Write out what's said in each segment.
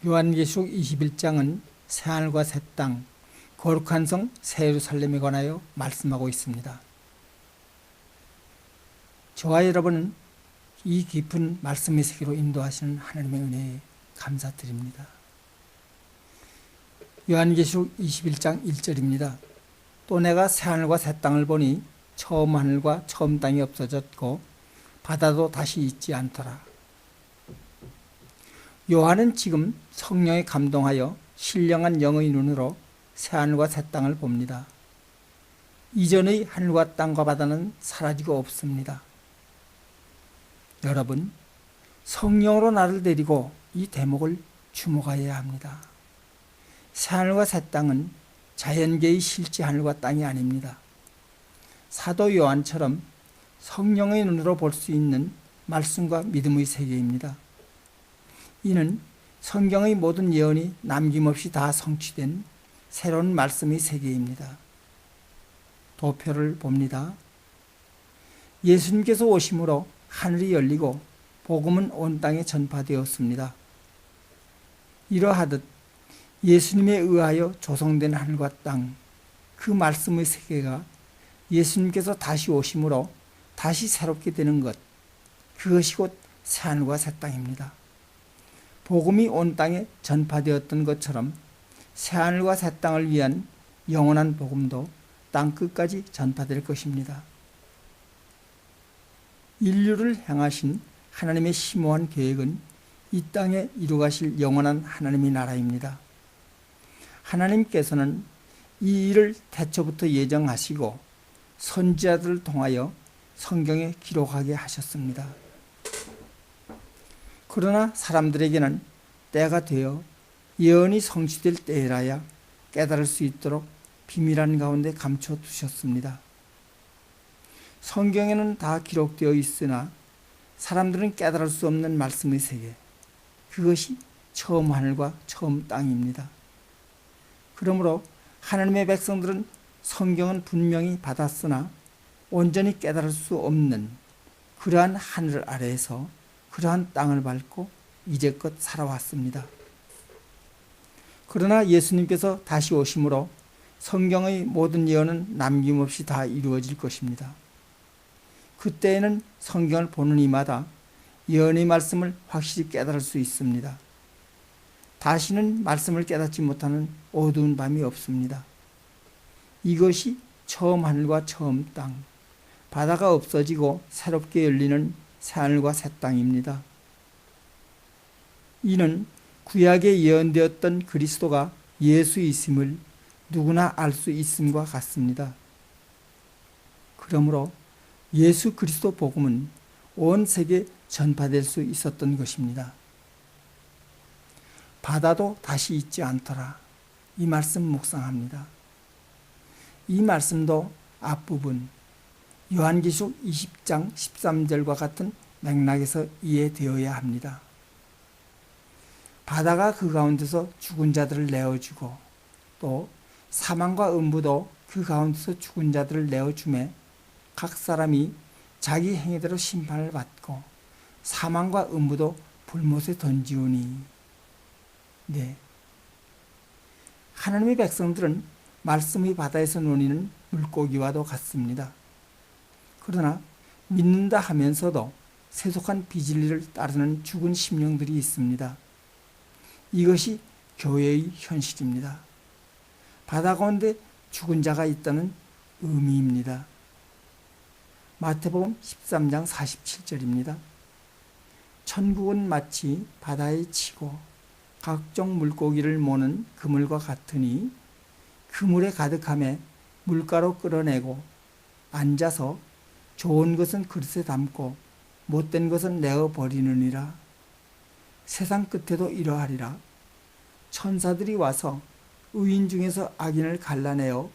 요한계시록 21장은 새하늘과 새 땅, 거룩한 성 새 예루살렘에 관하여 말씀하고 있습니다. 저와 여러분은 이 깊은 말씀의 세계로 인도하시는 하나님의 은혜에 감사드립니다. 요한계시록 21장 1절입니다. 또 내가 새하늘과 새 땅을 보니 처음 하늘과 처음 땅이 없어졌고 바다도 다시 있지 않더라. 요한은 지금 성령에 감동하여 신령한 영의 눈으로 새하늘과 새 땅을 봅니다. 이전의 하늘과 땅과 바다는 사라지고 없습니다. 여러분, 성령으로 나를 데리고 이 대목을 주목하여야 합니다. 새하늘과 새 땅은 자연계의 실제 하늘과 땅이 아닙니다. 사도 요한처럼 성령의 눈으로 볼 수 있는 말씀과 믿음의 세계입니다. 이는 성경의 모든 예언이 남김없이 다 성취된 새로운 말씀의 세계입니다. 도표를 봅니다. 예수님께서 오심으로 하늘이 열리고 복음은 온 땅에 전파되었습니다. 이러하듯 예수님에 의하여 조성된 하늘과 땅, 그 말씀의 세계가 예수님께서 다시 오심으로 다시 새롭게 되는 것, 그것이 곧 새하늘과 새 땅입니다. 복음이 온 땅에 전파되었던 것처럼 새하늘과 새 땅을 위한 영원한 복음도 땅 끝까지 전파될 것입니다. 인류를 향하신 하나님의 심오한 계획은 이 땅에 이루가실 영원한 하나님의 나라입니다. 하나님께서는 이 일을 태초부터 예정하시고 선지자들을 통하여 성경에 기록하게 하셨습니다. 그러나 사람들에게는 때가 되어 예언이 성취될 때라야 깨달을 수 있도록 비밀한 가운데 감춰 두셨습니다. 성경에는 다 기록되어 있으나 사람들은 깨달을 수 없는 말씀의 세계, 그것이 처음 하늘과 처음 땅입니다. 그러므로 하나님의 백성들은 성경은 분명히 받았으나 온전히 깨달을 수 없는 그러한 하늘 아래에서 그러한 땅을 밟고 이제껏 살아왔습니다. 그러나 예수님께서 다시 오심으로 성경의 모든 예언은 남김없이 다 이루어질 것입니다. 그때에는 성경을 보는 이마다 예언의 말씀을 확실히 깨달을 수 있습니다. 다시는 말씀을 깨닫지 못하는 어두운 밤이 없습니다. 이것이 처음 하늘과 처음 땅, 바다가 없어지고 새롭게 열리는 새하늘과 새 땅입니다. 이는 구약에 예언되었던 그리스도가 예수이심을 누구나 알 수 있음과 같습니다. 그러므로 예수 그리스도 복음은 온 세계에 전파될 수 있었던 것입니다. 바다도 다시 있지 않더라. 이 말씀 묵상합니다. 이 말씀도 앞부분 요한계시록 20장 13절과 같은 맥락에서 이해되어야 합니다. 바다가 그 가운데서 죽은 자들을 내어주고 또 사망과 음부도 그 가운데서 죽은 자들을 내어주매 각 사람이 자기 행위대로 심판을 받고 사망과 음부도 불못에 던지우니. 네, 하나님의 백성들은 말씀의 바다에서 논이는 물고기와도 같습니다. 그러나 믿는다 하면서도 세속한 비진리를 따르는 죽은 심령들이 있습니다. 이것이 교회의 현실입니다. 바다 가운데 죽은 자가 있다는 의미입니다. 마태복음 13장 47절입니다. 천국은 마치 바다에 치고 각종 물고기를 모는 그물과 같으니 그물에 가득함에 물가로 끌어내고 앉아서 좋은 것은 그릇에 담고 못된 것은 내어버리느니라. 세상 끝에도 이러하리라. 천사들이 와서 의인 중에서 악인을 갈라내어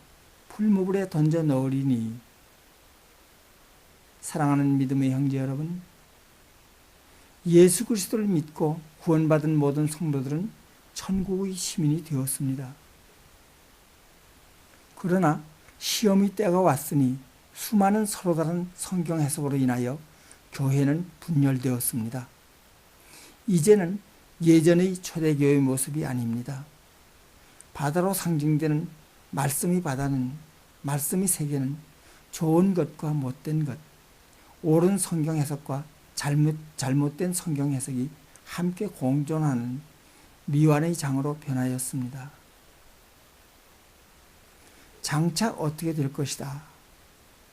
풀무불에 던져 넣으리니. 사랑하는 믿음의 형제 여러분, 예수 그리스도를 믿고 구원받은 모든 성도들은 천국의 시민이 되었습니다. 그러나 시험의 때가 왔으니 수많은 서로 다른 성경 해석으로 인하여 교회는 분열되었습니다. 이제는 예전의 초대교회의 모습이 아닙니다. 바다로 상징되는 말씀의 바다는, 말씀의 세계는 좋은 것과 못된 것, 옳은 성경 해석과 잘못된 성경 해석이 함께 공존하는 미완의 장으로 변하였습니다. 장차 어떻게 될 것이다.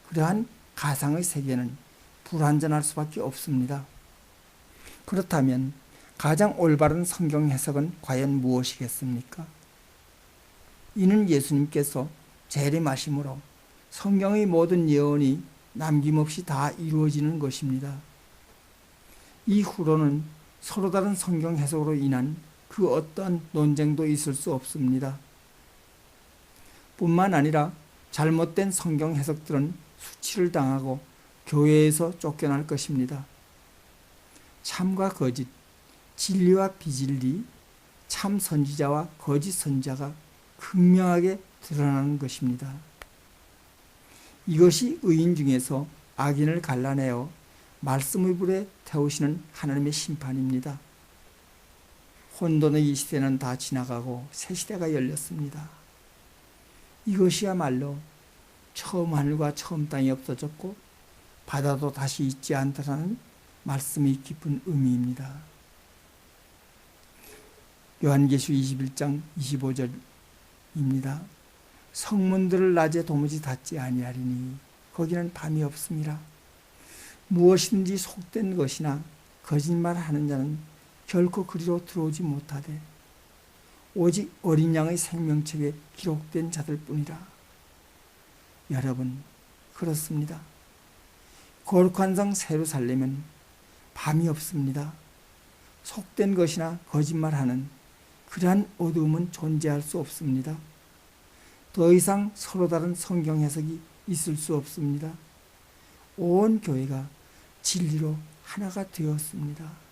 그러한 가상의 세계는 불완전할 수밖에 없습니다. 그렇다면 가장 올바른 성경 해석은 과연 무엇이겠습니까? 이는 예수님께서 재림하심으로 성경의 모든 예언이 남김없이 다 이루어지는 것입니다. 이후로는 서로 다른 성경 해석으로 인한 그 어떠한 논쟁도 있을 수 없습니다. 뿐만 아니라 잘못된 성경 해석들은 수치를 당하고 교회에서 쫓겨날 것입니다. 참과 거짓, 진리와 비진리, 참 선지자와 거짓 선지자가 극명하게 드러나는 것입니다. 이것이 의인 중에서 악인을 갈라내어 말씀의 불에 태우시는 하나님의 심판입니다. 혼돈의 이 시대는 다 지나가고 새 시대가 열렸습니다. 이것이야말로 처음 하늘과 처음 땅이 없어졌고 바다도 다시 있지 않다라는 말씀이 깊은 의미입니다. 요한계시록 21장 25절입니다. 성문들을 낮에 도무지 닫지 아니하리니 거기는 밤이 없음이라. 무엇이든지 속된 것이나 거짓말하는 자는 결코 그리로 들어오지 못하되 오직 어린 양의 생명책에 기록된 자들 뿐이라. 여러분, 그렇습니다. 거룩한 성 예루살렘은 밤이 없습니다. 속된 것이나 거짓말하는 그러한 어두움은 존재할 수 없습니다. 더 이상 서로 다른 성경 해석이 있을 수 없습니다. 온 교회가 진리로 하나가 되었습니다.